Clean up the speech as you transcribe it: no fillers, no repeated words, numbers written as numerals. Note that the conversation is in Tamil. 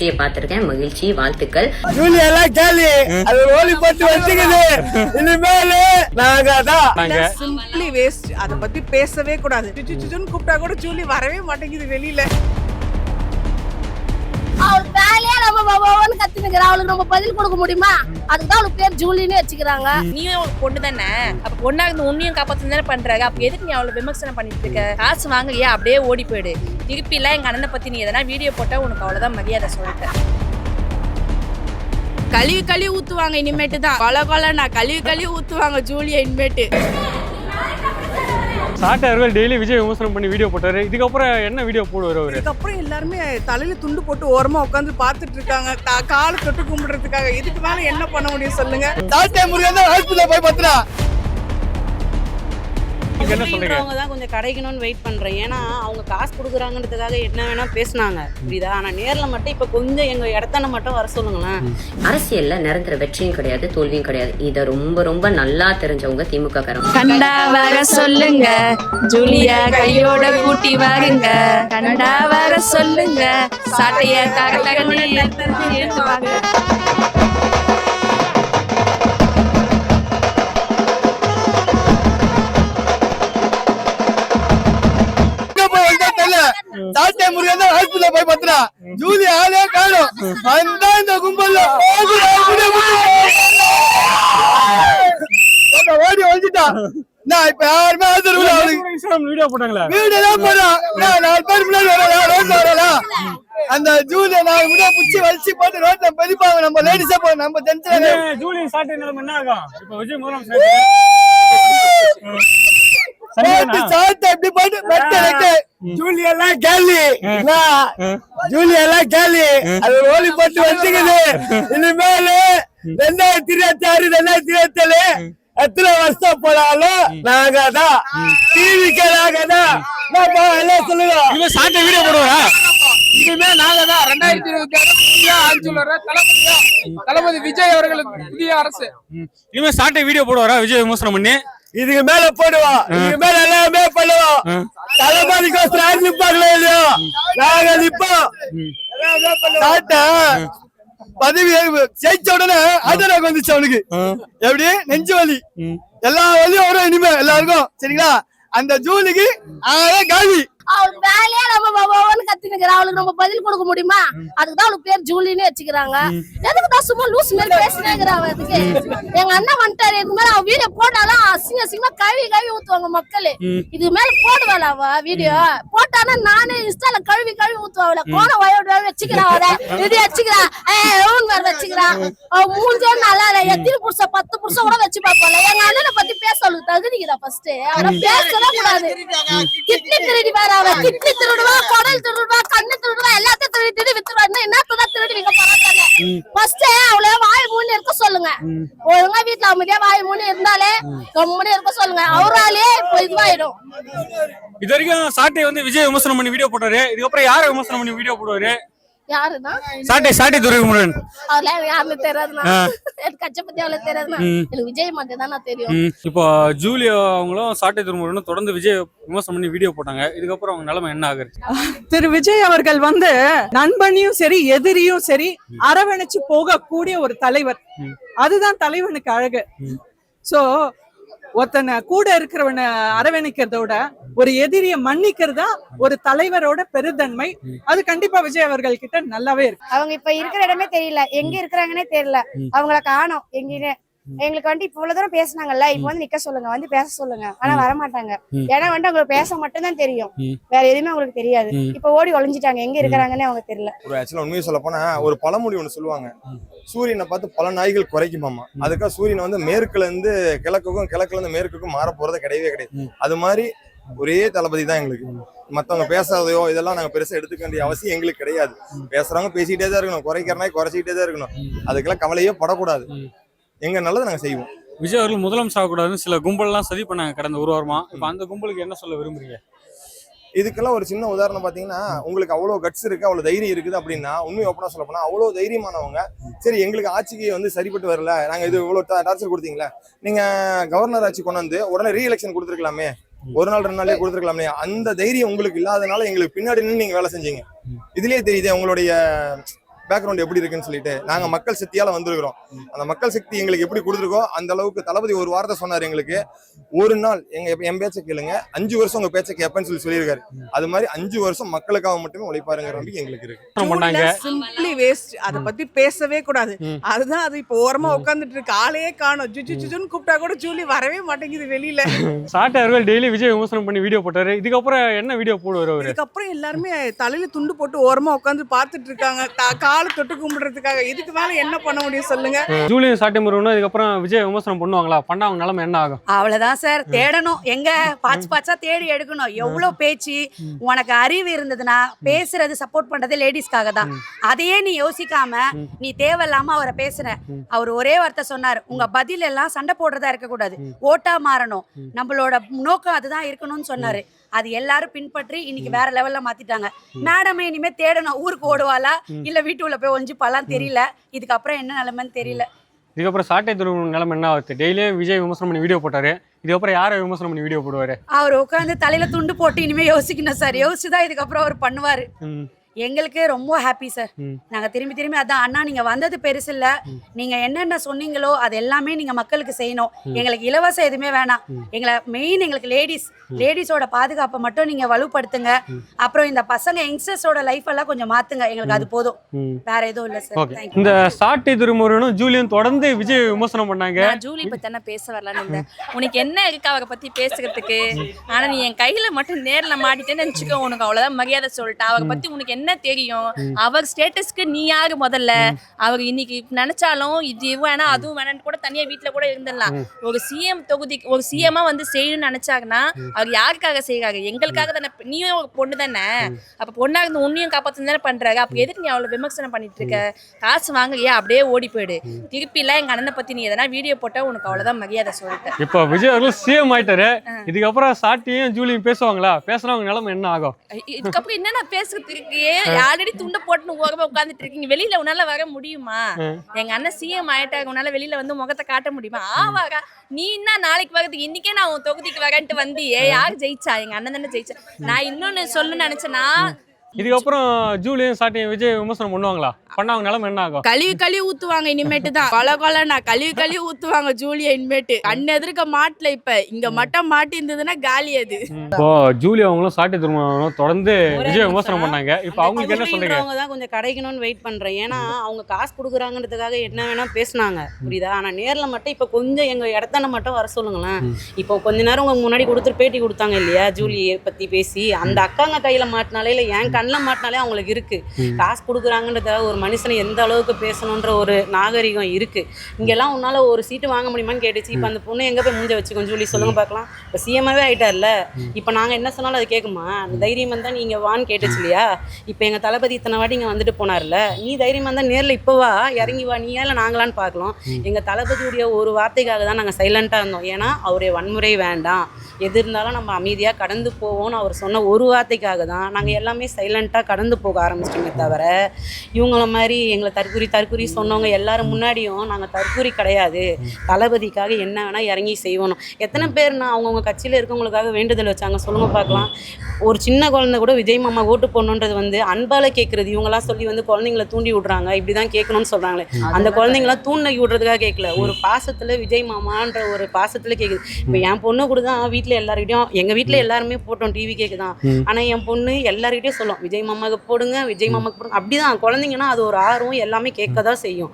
வெற்றியை பார்த்திருக்கேன். மகிழ்ச்சி, வாழ்த்துக்கள். Simply waste. அத பத்தி பேசவே கூடாது. கூப்பிட்டா கூட ஜூலி வரவே மாட்டேங்குது வெளியில. அவள் வேலையா நம்ம கத்துனுக்குறா. அவளுக்கு நம்ம பதில் கொடுக்க முடியுமா? அதுக்குதான் அவளுக்கு பேர் ஜூலின்னு வச்சுக்கிறாங்க. நீயும் ஒரு பொண்ணு தானே, அப்ப பொண்ணா இருந்து உன்னையும் காப்பாத்து தானே பண்றாங்க. அப்ப எதுக்கு நீ அவளை விமர்சனம் பண்ணிட்டு இருக்க? காசு வாங்கலையா அப்படியே ஓடி போயிடு. திருப்பி எல்லாம் எங்க அண்ணனை பத்தி நீ எதனா வீடியோ போட்டா உனக்கு அவ்வளவுதான் மரியாதை சொல்லிட்டேன். கழுவி ஊத்துவாங்க இனிமேட்டு தான். கொலை கழுவி ஊத்துவாங்க ஜூலியா இனிமேட்டு. சாட்டை அவர்கள் டெய்லி விஜய் விமர்சனம் பண்ணி வீடியோ போட்டாரு. இதுக்கப்புறம் என்ன வீடியோ போடுவார் அவரு? இதுக்கப்புறம் எல்லாருமே தலையில துண்டு போட்டு ஓரமா உட்காந்து பாத்துட்டு இருக்காங்க, காலை தொட்டு கும்பிடுறதுக்காக. இதுக்கு மேல என்ன பண்ண முடியும் சொல்லுங்க? சாட்டை முருகன் ஹாஸ்பிடல் போய் பத்துறா. தான் கொஞ்சம் கிடைக்கணும்னு வெயிட் பண்றேன். ஏன்னா அவங்க காசு கொடுக்குறாங்கன்றதுக்காக என்ன வேணா பேசினாங்க, புரியுதா? ஆனா நேர்ல மட்டும் இப்ப கொஞ்சம் எங்க இடத்தான மட்டும் வர சொல்லுங்களேன். அரசியல்ல நிரந்தர வெற்றியும் கிடையாது, தோல்வியும் கிடையாது. இத ரொம்ப ரொம்ப நல்லா தெரிஞ்சவங்க திமுக காரங்க. கண்டா வர சொல்லுங்க, ஜூலியா கையோட கூட்டி வாருங்க. கண்டா வர சொல்லுங்க, சாட்டைய தகத்தகன்னு எடுத்து வாங்க. சாட்டை முருகன் ஹாஸ்பிடல் போய் பத்துறா. ஜூலி ஆளே காணும். அந்த இந்த கும்பல்ல ஓடி வந்துட்டா. நான் இப்ப யாருமே வீடியோ போட்டாங்களா? வீடியோ போறோம். 4 பேர் முன்னாடி வரலாம். அந்த ஜூலிய நான் முன்னாடி புடிச்சு வலிச்சு போட்டு ரோட்ல பதிப்பாங்க. நம்ம லேடிஸா போ, நம்ம ஜென்ஸ்ல ஜூலி சாட்டை நிலைமை என்ன ஆகும்? இப்ப விஜய் முதலாம் ஜூலியெல்லாம் கேலி அது ஓலி போட்டு வச்சுக்குது. இனிமேலு 2026 2027 எத்தனை வருஷம் போனாலும் நாங்க தான் டிவிக்கு நாங்க தான் எல்லாம் சொல்லுங்க. சாட்டை வீடியோ போடுவாரா? இனிமே நாங்க தான் 2026 புதிய ஆட்சியாளர் தளபதி விஜய் அவர்களுக்கு புதிய அரசு. இனிமே சாட்டை வீடியோ போடுவாரா விஜய் விமர்சனம் பண்ணி? இதுக்கு மேல போடுவோம், இதுக்கு மேல எல்லாமே பண்ணுவோம். தளபதிக்கு நிப்பாங்களோ இல்லையோ நாங்க நிப்போம். பதவி ஜெயிச்ச உடனே ஆட்டோக்கு வந்துச்சு அவனுக்கு. எப்படி நெஞ்சு வலி, எல்லா வலியும் வரும் இனிமே எல்லாருக்கும். சரிங்களா? அந்த ஜூலிக்கு காலி. அவள் வேலையா நம்ம கத்துனுக்குறா. அவளுக்கு நம்ம பதில் கொடுக்க முடியுமா? அதுக்குதான் அவளுக்கு பேர் ஜூலின்னு வச்சுக்கிறாங்க. எதுக்குதான் சும்மா லூஸ் மேல பேசினேங்கிறா. அதுக்கு எங்க அண்ணன் வந்துட்டாரு. இதுக்கு மேல அவ வீடியோ போட்டாலும் அசிங்கமா கழுவி ஊத்துவாங்க மக்கள். இதுக்கு மேல போடுவாள் அவ வீடியோ போட்டானா நானே இன்ஸ்டால கழுவி ஊத்துவாள். கோண வயோட வச்சுக்கிறா. இது வச்சுக்கிறா, வச்சுக்கிறா. அவ மூஞ்சே நல்லா இல்ல. எத்தனை புருஷம் 10 புருஷம் கூட வச்சு பாப்பாள். எங்க அண்ணனை பத்தி பேச அவளுக்கு தகுதிக்கிறா. ஃபர்ஸ்ட் அவரை பேசவே கூடாது. கிட்னி திருடி வேற. கிட்னி திருடுவா, குடல் திருடுவா, கண்ணு திருடுவா, எல்லாத்தையும் திருடி வித்துருவா. என்னத்தான் திருடி வைக்க போறாங்க? ஃபர்ஸ்ட் அவளை வாய் மூணு இருக்க சொல்லுங்க. ஒழுங்கா வீட்டுல அமைதியா வாய் மூணு இருந்தாலே கம்முன்னு இருக்க சொல்லுங்க. அவராலே இப்போ இதுவாயிடும். இது வரைக்கும் சாட்டை விஜய் விமர்சனம் பண்ணி வீடியோ போட்டாரு. இதுக்கப்புறம் யார விமர்சனம் பண்ணி வீடியோ போடுவாரு? யாருன்னா சாட்டை துரைமுருகன். அவள யாருன்னு தெரியாதுன்னா, கட்சி பத்தி அவளை தெரியாதுன்னா, எனக்கு விஜய் மட்டும் தான் தெரியும். இப்போ ஜூலியா அவங்களும் சாட்டை துரைமுருகனும் தொடர்ந்து விஜய் விமர்சனம் பண்ணி வீடியோ போட்டாங்க. இதுக்கப்புறம் அவங்க நிலைமை என்ன ஆகுது? திரு விஜய் அவர்கள் நண்பனையும் சரி எதிரியும் சரி அரவணைச்சு போகக்கூடிய ஒரு தலைவர். அதுதான் தலைவனுக்கு அழகு. சோ ஒருத்தனை கூட இருக்கிறவனை அரவணைக்கிறத விட ஒரு எதிரியை மன்னிக்கிறதா ஒரு தலைவரோட பெருந்தன்மை. அது கண்டிப்பா விஜய் அவர்கள் கிட்ட நல்லாவே இருக்கு. அவங்க இப்ப இருக்கிற இடமே தெரியல, எங்க இருக்கிறாங்கன்னே தெரியல. அவங்கள காணோம் எங்கேயுமே. எங்களுக்கு இப்ப இவ்வளவு தூரம் பேசினாங்கல்ல, இப்ப நிக்க சொல்லுங்க, பேச சொல்லுங்க. ஆனா வரமாட்டாங்க. ஏன்னா அவங்களுக்கு பேச மட்டும் தான் தெரியும், வேற எதுவுமே அவங்களுக்கு தெரியாது. இப்ப ஓடி ஒளிஞ்சிட்டாங்க, எங்க இருக்கிறாங்கன்னு அவங்க தெரியல. ஒரு ஆக்சுவலா உண்மையை சொல்ல போனா ஒரு பழமொழி ஒண்ணு சொல்லுவாங்க, சூரியனை பார்த்து பல நாய்கள் குறைக்குமாமா. அதுக்காக சூரியனை மேற்குல இருந்து கிழக்குக்கும் கிழக்குல இருந்து மேற்குக்கும் மாற போறது கிடையவே கிடையாது. அது மாதிரி ஒரே தளபதி தான் எங்களுக்கு. மத்தவங்க பேசாதையோ இதெல்லாம் நாங்க பெருசா எடுத்துக்க வேண்டிய அவசியம் எங்களுக்கு கிடையாது. பேசுறவங்க பேசிக்கிட்டே தான் இருக்கணும், குறைக்கிறனாய் குறைச்சிக்கிட்டே தான் இருக்கணும். அதுக்கெல்லாம் கவலையே படக்கூடாது. எங்க நல்லது நாங்க செய்வோம். விஜய் அவர்கள் முதலமைச்சர் ஆகக்கூடாதுன்னு சில கும்பல்லாம் சதி பண்ணாங்க கடந்த ஒரு வாரமா. இப்ப அந்த கும்பலுக்கு என்ன சொல்ல விரும்புறீங்க? இதுக்கெல்லாம் ஒரு சின்ன உதாரணம் பாத்தீங்கன்னா, உங்களுக்கு அவ்வளவு கட்ஸ் இருக்கு, அவ்வளவு தைரியம் இருக்குது அப்படின்னா, உண்மை ஓப்பனா சொல்ல போனா அவ்வளவு தைரியமானவங்க. சரி, எங்களுக்கு ஆட்சிக்கு சரிப்பட்டு வரல, நாங்க இது இவ்வளவு டார்ச்சர் கொடுத்தீங்களா, நீங்க கவர்னர் ஆட்சி கொண்டு உடனே ரீ எலெக்ஷன் கொடுத்துருக்கலாமே, ஒரு நாள் 2 நாளே கொடுத்துருக்கலாமே. அந்த தைரியம் உங்களுக்கு இல்லாதனால எங்களுக்கு பின்னாடி நின்று நீங்க வேலை செஞ்சீங்க. இதுலயே தெரியுது உங்களுடைய பேக்ரவுண்ட் எப்படி இருக்குன்னு சொல்லிட்டு நாங்க மக்கள் சக்தியால வந்திருக்கிறோம். அந்த மக்கள் சக்தி எங்களுக்கு எப்படி கொடுத்துருக்கோ அந்த அளவுக்கு தளபதி ஒரு வார்த்தை சொன்னார் எங்களுக்கு. ஒரு நாள் என் பேச்சை கேளுங்க, 5 வருஷம் உங்க பேச்சை கேட்பேன்னு சொல்லியிருக்காரு. அது மாதிரி 5 வருஷம் மக்களுக்காக மட்டுமே உழைப்பாருங்கிற நம்பிக்கை எங்களுக்கு இருக்கு. சிம்பிளி வேஸ்ட், அத பத்தி பேசவே கூடாது. அதுதான் அது இப்போ ஓரமா உட்கார்ந்துட்டு இருக்கு. ஆளையே காணோம். ஜுஜுன்னு கூப்பிட்டா கூட ஜூலி வரவே மாட்டேங்குது வெளியில. சாட்டை அவர்கள் டெய்லி விஜய் விமர்சனம் பண்ணி வீடியோ போட்டாரு. இதுக்கப்புறம் என்ன வீடியோ போடுவாரு அவரு? இதுக்கப்புறம் எல்லாருமே தலையில துண்டு போட்டு ஓரமா உட்காந்து பாத்துட்டு இருக்காங்க, காலை தொட்டு கும்பிடுறதுக்காக. இதுக்கு மேல என்ன பண்ண முடியும் சொல்லுங்க? ஜூலியும் சாட்டை முருகனும் இதுக்கப்புறம் விஜய் விமர்சனம் பண்ணுவாங்களா? பண்ணா அவங்க நிலைமை என்ன ஆகும்? அவ்வளவுதான் சார், தேடணும். எங்க பாச்சா தேடி எடுக்கணும். எவ்வளவு பேச்சு. உனக்கு அறிவு இருந்ததுன்னா பேசுறது சப்போர்ட் பண்றதே லேடிஸ்க்காக தான். அதையே நீ யோசிக்காம நீ தேவையில்லாம அவரை பேசுற. அவர் ஒரே வார்த்தை சொன்னார், உங்க பதில் எல்லாம் சண்டை போடுறதா இருக்க கூடாது, ஓட்டா மாறணும், நம்மளோட நோக்கம் அதுதான் இருக்கணும்னு சொன்னாரு. அது எல்லாரும் பின்பற்றி இன்னைக்கு வேற லெவல்ல மாத்திட்டாங்க. மேடமே இனிமே தேடணும், ஊருக்கு ஓடுவாளா இல்ல வீட்டுக்குள்ள போய் ஒஞ்சிப்பாலாம் தெரியல. இதுக்கப்புறம் என்ன நிலைமைன்னு தெரியல. இதுக்கப்புறம் சாட்டை துருவன் நிலைமை என்ன ஆகுது? டெய்லியும் விஜய் விமர்சனம் பண்ணி வீடியோ போட்டாரு. இதுக்கப்புறம் யாரை விமர்சனம் பண்ணி வீடியோ போடுவாரு? அவர் உட்காந்து தலையில துண்டு போட்டு இனிமே யோசிக்கணும் சார். யோசிச்சுதான் இதுக்கப்புறம் அவர் பண்ணுவாரு. எங்களுக்கு ரொம்ப ஹாப்பி சார். நாங்க திரும்பி அதான், அண்ணா நீங்க வந்தது பெருசு இல்ல, நீங்க என்னென்ன சொன்னீங்களோ அது எல்லாமே நீங்க மக்களுக்கு செய்யணும். எங்களுக்கு இலவசம் எதுவுமே வேணாம். எங்களை மெயின் எங்களுக்கு லேடிஸோட பாதுகாப்பை மட்டும் நீங்க வலுப்படுத்துங்க. அப்புறம் இந்த பசங்க யங்ஸ்டர்ஸோட லைஃப் எல்லாம் கொஞ்சம் மாத்துங்க. எங்களுக்கு அது போதும், வேற எதுவும் இல்ல சார். இந்த சாட்டை திருமுருகனும் ஜூலியும் தொடர்ந்து விஜய் விமர்சனம் பண்ணாங்க. ஜூலி பத்தி தானே பேச வரலான்னு இருந்தேன். உனக்கு என்ன இருக்கு அவரை பத்தி பேசுறதுக்கு? ஆனா நீ என் கையில மட்டும் நேர்ல மாட்டிட்டேன்னு நினைச்சுக்கோ, உனக்கு அவ்வளவுதான் மரியாதை சொல்லிட்டா. அவரை பத்தி உனக்கு என்ன தெரியும்? அவர் ஸ்டேட்டஸ்க்கு நீ யாரு முதல்ல? அவர் இன்னைக்கு நினைச்சாலும் இது வேணா அதுவும் வேணான்னு கூட தனியா வீட்டுல கூட இருந்துடலாம். ஒரு சிஎம் தொகுதிக்கு ஒரு சிஎம்மா வந்து செய்யணும்னு நினைச்சாங்கன்னா அவர் யாருக்காக செய்யறாரு? எங்களுக்காக தானே. நீயும் ஒரு பொண்ணு தானே, அப்ப பொண்ணா இருந்து உன்னையும் காப்பாத்து தானே பண்றாரு. அப்ப எதுக்கு நீ அவ்வளவு விமர்சனம் பண்ணிட்டு இருக்க? காசு வாங்கலையா அப்படியே ஓடி போயிடு. திருப்பி எல்லாம் எங்க அண்ணனை பத்தி நீ எதனா வீடியோ போட்டா உனக்கு அவ்வளவுதான் மரியாதை சொல்லிட்டேன். இப்ப விஜய் அவர்கள் சிஎம் ஆயிட்டாரு. இதுக்கப்புறம் சாட்டியும் ஜூலியும் பேசுவாங்களா? பேசுறவங்க நிலைமை என்ன ஆகும்? இதுக்கப்புறம் என்னென்ன பேசுறதுக்கு? ஆல்ரெடி துண்டை போட்டு ஓரமா உட்கார்ந்துட்டு இருக்கீங்க. வெளியில உன்னால வர முடியுமா? எங்க அண்ணன் சிஎம் ஆயிட்டாங்க, உன்னால வெளியில வந்து முகத்தை காட்ட முடியுமா? ஆவாரா நீ என்ன நாளைக்கு வரதுக்கு இன்னைக்கே நான் உன் தொகுதிக்கு வரேன்ட்டு வந்தியே. யார் ஜெயிச்சா? எங்க அண்ணன் தானே ஜெயிச்சா. நான் இன்னொன்னு சொல்லணும்னு நினைச்சேன்னா, இதுக்கப்புறம் ஜூலியும் சாட்டியும் விஜய் விமர்சனம் பண்ணுவாங்களா? பண்ணா அவங்க நிலைமை என்ன ஆகும்? கழுவி ஊத்துவாங்க இனிமேட்டு தான். கொலை கழுவி ஊத்துவாங்க ஜூலியா இனிமேட்டு. கண்ணு எதிர்க்க மாட்டல, இப்ப இங்க மட்டும் மாட்டி இருந்ததுன்னா காலி அது. இப்போ ஜூலி அவங்களும் சாட்டை திருமணம் தொடர்ந்து விஜய் விமர்சனம் பண்ணாங்க. இப்ப அவங்களுக்கு என்ன சொல்றீங்க? அவங்க தான் கொஞ்சம் கிடைக்கணும்னு வெயிட் பண்றேன். ஏன்னா அவங்க காசு கொடுக்குறாங்கன்றதுக்காக என்ன வேணா பேசினாங்க, புரியுதா? ஆனா நேர்ல மட்டும் இப்ப கொஞ்சம் எங்க இடத்தான மட்டும் வர சொல்லுங்களேன். இப்போ கொஞ்ச நேரம் உங்க முன்னாடி கொடுத்துட்டு பேட்டி கொடுத்தாங்க இல்லையா, ஜூலியை பத்தி பேசி. அந்த அக்காங்க கையில மாட்டினாலே இல்ல என் கண்ணில் மாட்டினாலே அவங்களுக்கு இருக்கு. காசு கொடுக்குறாங்கன்றதுக்காக ஒரு மனுஷனை எந்த அளவுக்கு பேசணுன்ற ஒரு நாகரிகம் இருக்கு. இங்கெல்லாம் உன்னால ஒரு சீட்டு வாங்க முடியுமான்னு கேட்டுச்சு. இப்ப அந்த பொண்ணு எங்க போய் மூஞ்ச வச்சுக்கோ ஜூலி, சொல்லுங்க பார்க்கலாம். இப்ப சிஎம்மாவே ஆயிட்டார்ல, இப்ப நாங்க என்ன சொன்னாலும் அது கேட்குமா? தைரியமா தான் நீங்க வான்னு கேட்டுச்சு இல்லையா? இப்ப எங்க தளபதி இத்தனை வாட்டி இங்க வந்துட்டு போனார்ல, நீ தைரியமா தான் நேர்ல இப்ப வா, இறங்கி வா, நீ ஏல நாங்களான்னு பார்க்கலாம். எங்க தளபதியுடைய ஒரு வார்த்தைக்காக தான் நாங்க சைலண்டா இருந்தோம். ஏன்னா அவருடைய வன்முறை வேண்டாம், எது இருந்தாலும் நம்ம அமைதியாக கடந்து போவோம்னு அவர் சொன்ன ஒரு வார்த்தைக்காக தான் நாங்கள் எல்லாமே சைலண்ட்டாக கடந்து போக ஆரம்பிச்சிட்டோமே தவிர, இவங்கள மாதிரி எங்களை தற்குறி சொன்னவங்க எல்லாரும் முன்னாடியும் நாங்கள் தற்குறி கிடையாது, தளபதிக்காக என்ன வேணால் இறங்கி செய்வோம். எத்தனை பேர் நான் அவங்கவுங்க கட்சியில் இருக்கவங்களுக்காக வேண்டுதல் வச்சாங்க சொல்லுங்க பார்க்கலாம். ஒரு சின்ன குழந்தை கூட விஜய் மாமா ஓட்டு போடணுன்றது வந்து அன்பால் கேட்குறது. இவங்களாம் சொல்லி வந்து குழந்தைங்கள தூண்டி விட்றாங்க, இப்படி தான் கேட்கணும்னு சொல்கிறாங்களே. அந்த குழந்தைங்களாம் தூண்டி விட்றதுக்காக கேட்கல, ஒரு பாசத்தில் விஜய் மாமான்ற ஒரு பாசத்தில் கேட்குது. இப்போ என் பொண்ணு கூட தான் வீட்டில் எல்லாருக்கிட்டையும், எங்கள் வீட்டில் எல்லாருமே போட்டோம் டிவி கேட்குதான், ஆனால் என் பொண்ணு எல்லாருக்கிட்டையும் சொல்லும் விஜய் மாமாவுக்கு போடுங்க, விஜய் மாமாவுக்கு போடுங்க. அப்படிதான் குழந்தைங்கன்னா அது ஒரு ஆர்வம் எல்லாமே கேட்க தான் செய்யும்.